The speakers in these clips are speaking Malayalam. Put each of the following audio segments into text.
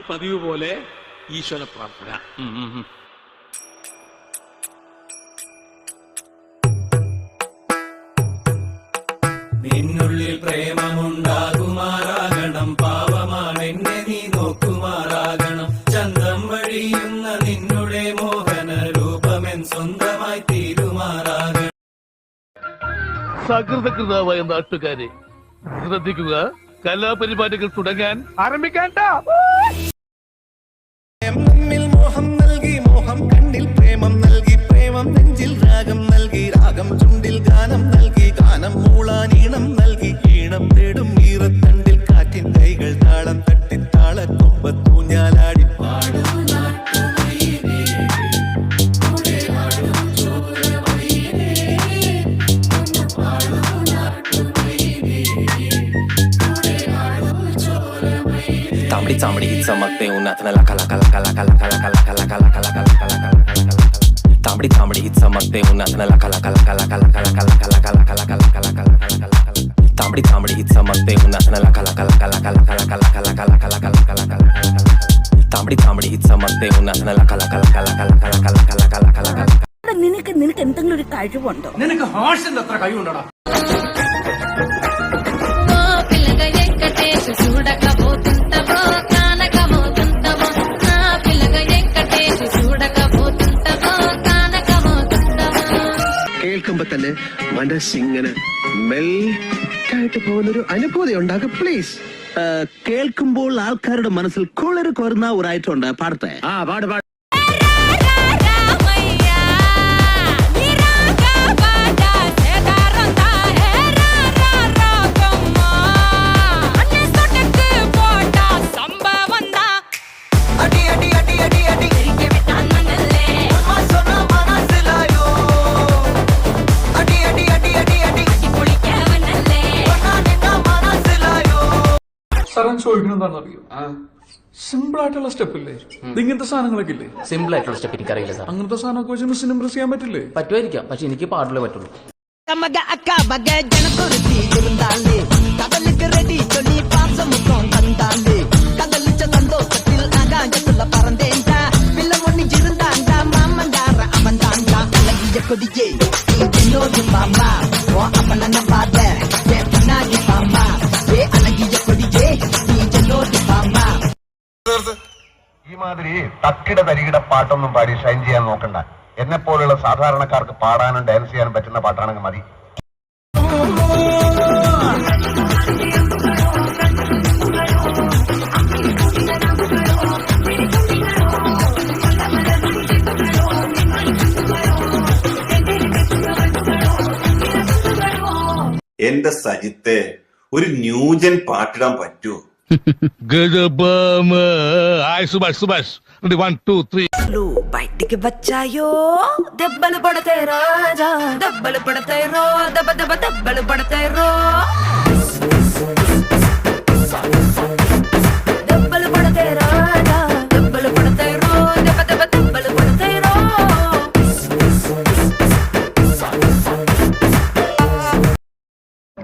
പതിവ് പോലെ ഈശ്വര പ്രാർത്ഥന. നിന്നുള്ളിൽ പ്രേമമുണ്ടാകുമാറാകണം, പാവമാണെന്നെ നീ നോക്കുമാറാകണം. ചന്തം വഴിയുന്ന നിന്നുടെ മോഹന രൂപമെൻ സ്വന്തമായി തീരുമാറാകണം. സകൃതകൃതാവായ നാട്ടുകാരെ ശ്രദ്ധിക്കുക, കലാപരിപാടികൾ തുടങ്ങാൻ ആരംഭിക്കാൻ. മോഹം നൽകി, മോഹം കണ്ണിൽ പ്രേമം നൽകി, പ്രേമം നെഞ്ചിൽ രാഗം നൽകി, രാഗം ചുണ്ടിൽ ഗാനം നൽകി, ഗാനം മൂളാനീണം നൽകി, ഈണം തേടും ഈറത്തണ്ടിൽ കാറ്റിൻ കൈകൾ താളം തട്ടി താളക്കൊമ്പത്തൂഞ്ഞാലാടി പാടും. Tambri tambri hitsamakte unatna laka laka laka laka laka laka laka laka laka laka laka laka laka. Tambri tambri hitsamakte unatna laka laka laka laka laka laka laka laka laka laka laka laka laka laka. Tambri tambri hitsamakte unatna laka laka laka laka laka laka laka laka laka laka laka laka laka. Tambri tambri hitsamakte unatna laka laka laka laka laka laka laka laka laka laka. നിനക്ക് എന്തെങ്കിലും ഒരു കഴിവുണ്ടോ? നിനക്ക് ഹാർഷിന്റെ അത്ര കഴിവുണ്ടോടാ? കേൾക്കുമ്പോ തന്നെ മനസ്സിങ്ങനെ മെൽറ്റായിട്ട് പോകുന്നൊരു അനുഭൂതി ഉണ്ടാകും. പ്ലീസ് കേൾക്കുമ്പോൾ ആൾക്കാരുടെ മനസ്സിൽ കുളിർ കോരുന്ന ഒരു ഐറ്റം ഉണ്ട്. പാടത്തെ പാട് പാട്. സാറൻ ചോദിക്കണെന്താണെന്ന് അറിയോ? സിമ്പിൾ ആയിട്ടുള്ള സ്റ്റെപ്പ് ഇല്ലേ, ഇങ്ങനത്തെ സാധനങ്ങളൊക്കെ ഇല്ലേ? സിമ്പിൾ ആയിട്ടുള്ള സ്റ്റെപ്പ് എനിക്കറിയില്ല സാർ. അങ്ങനത്തെ സാധനമൊക്കെ വെച്ച് മിസ്സിന് ഇംപ്രസ് ചെയ്യാൻ പറ്റില്ലേ? പറ്റുമായിരിക്കാം, പക്ഷെ എനിക്ക് പാടില്ലേ പറ്റുള്ളൂ. ഈ മാതിരി തക്കിട തരികിട പാട്ടൊന്നും പാടി ഷൈൻ ചെയ്യാൻ നോക്കണ്ട. എന്നെ പോലുള്ള സാധാരണക്കാർക്ക് പാടാനും ഡാൻസ് ചെയ്യാനും പറ്റുന്ന പാട്ടാണെങ്കിൽ മതി. എന്റെ സജിത്തെ, ഒരു ന്യൂജൻ പാട്ടിടാൻ പറ്റുമോ? സുഭാഷ് സുഭാഷ് 1 2 3. బయటికి వచ్చాయో దెబ్బలు పడతాయి రాజా, దెబ్బలు పడతాయి రో, దెబ్బ దెబ్బ దెబ్బలు పడతాయి రో, దెబ్బలు పడతాయి రాజా, దెబ్బలు పడతాయి రో, దెబ్బ దెబ్బ దెబ్బలు పడతాయి రో.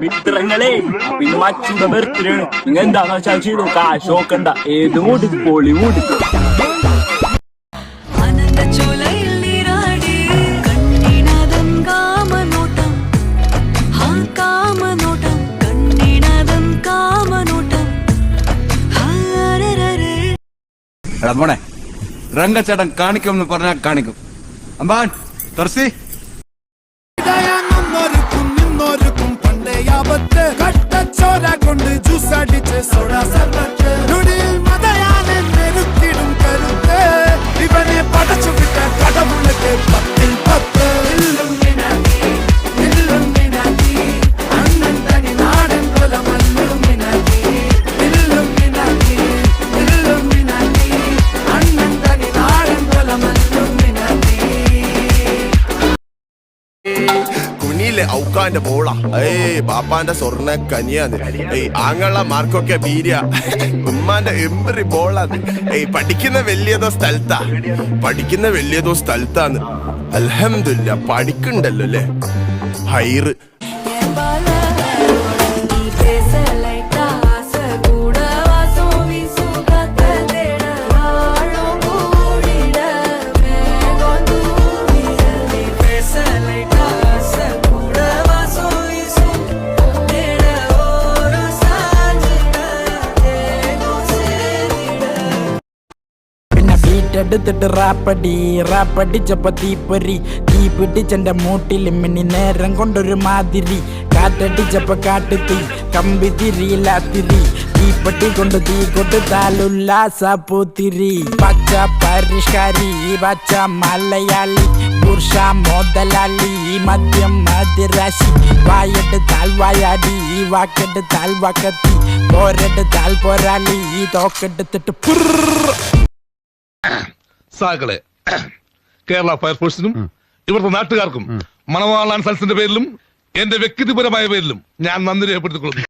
മിത്രങ്ങളെ, പിന്നെ മച്ചുടെ ബർത്ത്ഡേ നിങ്ങൾ എന്താണെന്ന് വെച്ചാൽ ചെയ്തു. കാശ് നോക്കണ്ട, ഏത് മൂടി ബോളിവുഡ്. മോനെ, രംഗച്ചേട്ടൻ കാണിക്കുമെന്ന് പറഞ്ഞാൽ കാണിക്കും. അമ്പാൻ തുറസി കട്ടച്ചോര കൊണ്ട് ജ്യൂസ് അടിച്ച് സോഡാ സർബത്ത് മതയാനെ മെരുക്കിടും കരുത്ത്, ഇവനെ പടച്ചു വിട്ട കടമുള്ളക്ക് 10ൽ 10. അണ്ണൻ തനി നാടൻ കൊല മല്ലുമിനാക്കി, അണ്ണൻ തനി നാടൻ കൊല മല്ലുമിനാക്കി. കുനിയിലെ ഔക്കാന്റെ ബോളാ, ബാപ്പാന്റെ സ്വർണ്ണ കനിയാന്ന്, ആങ്ങള മാർക്കൊക്കെ ബീര്യ, ഉമ്മാന്റെ എമ്പറി ബോളാന്ന്. പഠിക്കുന്ന വലിയതോ സ്ഥലത്താന്ന്. അൽഹംദുലില്ലാ പഠിക്കണ്ടല്ലോ അല്ലേ. ഹൈറ് Pesa la casa, cura vaso, mi sucate. കാറ്റെടുത്തിട്ട് റാപ്പടിച്ചപ്പോ തീപ്പൊരി തീ പിടിച്ചെന്റെ മൂട്ടിൽ മിന്നി നേരം കൊണ്ടൊരു മാതിരി കാറ്റടിച്ചപ്പോ കാട്ടുതീ കമ്പി തിരിയില്ലാത്തിരി തീപ്പെട്ടി കൊണ്ട് തീ കൊടുത്താലുല്ലാസ പൂത്തിരി പച്ച പരിഷ്കാരി പച്ച മലയാളി പുരുഷ മുതലാളി മദ്യം മതിരാശി വായെടുത്താൽ വായാടി വാക്കെടുത്താൽ വാക്കത്തി പോരെടുത്താൽ പോരാളി തോക്കെടുത്തിട്ട് സാകളെ കേരള ഫയർഫോഴ്സിനും ഇവിടുത്തെ നാട്ടുകാർക്കും മണവാളാൻ സൽസിന്റെ പേരിലും എന്റെ വ്യക്തിപരമായ പേരിലും ഞാൻ നന്ദി രേഖപ്പെടുത്തിക്കൊള്ളുന്നു.